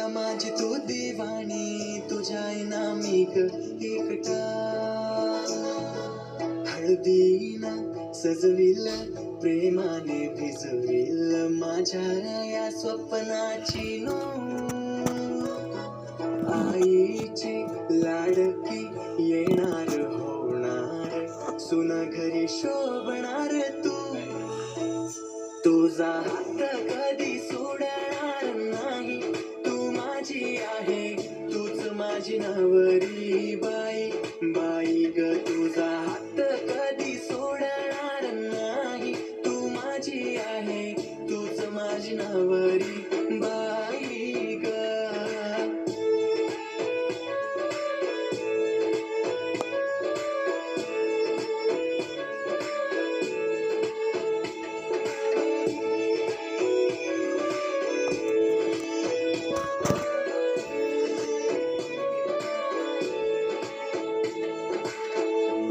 माझी तू दिवाणी, तुझ्या नामी ग एकटा. हळदीना सजविल, प्रेमाने भिजविल माझ्या या स्वप्नाची नो. आईची लाडकी येणार होणार, सुन घरी शोभणार तू. तुझा हात कधी सोडणार नाही, तू माझी आहे, तूच माझी नवरी बाई. बाई ग तुझा हात कधी सोडणार नाही, तू माझी आहे, तूच माझी नवरी बाई ग.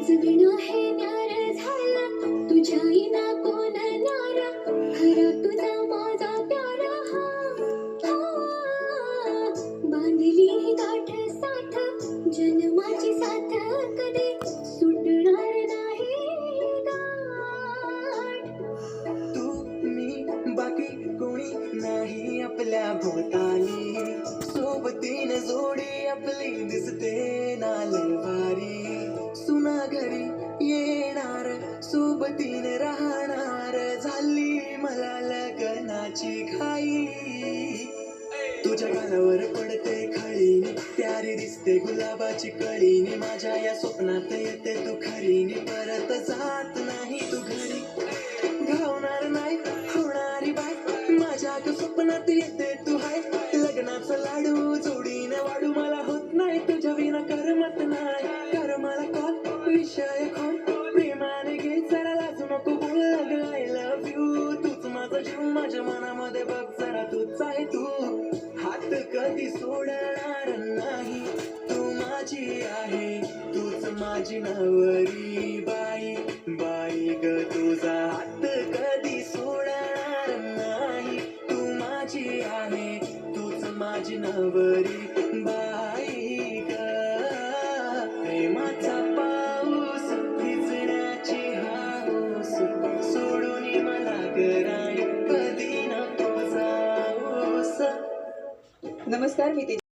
जगणं हे न्यार झालं, तुझ्या विना कोण न्यारा, खरा तुझा माझा प्यारा. बांधली ही गाठ साथ, जन्माची साथ कधी सुटणार नाही गाठ. तू मी बाकी कोणी नाही आपल्या भोवताली, सोबतीन जोडी आपली दिसते नालवारी. सुना घरी येणार, सोबतीन राहणार, झाली मला लग्नाची घाई. तुझ्या गालावर पडते खळीने, प्यारी दिसते गुलाबाची कळीने, माझ्या या स्वप्नात येते तू खरीने, परत जात नाही तू घरी. घावणार नाही होणारी बाय, माझ्या स्वप्नात येते तू हाय. लग्नाचा लाडू जोडीने वाढू, मला होत नाही तुझ्या विना करमत नाही. कर मला कॉल विषय खोल, प्रेमाने घे जरा लाजू नको बोल. आय लव्ह यू, तूच माझा जीव, माझ्या मनामध्ये बघ जरा तूच आहे तू. हात कधी सोडणार नाही, तू माझी आहे, तूच माझी नवरी बाई. बाई ग तुझा हात कधी सोडणार नाही, तू माझी आहे, तूच माझी नवरी बाई ग. प्रेमाचा पाऊस भिजण्याची हाऊस, सोडून मला कराय कधी नको जाऊस. नमस्कार, मी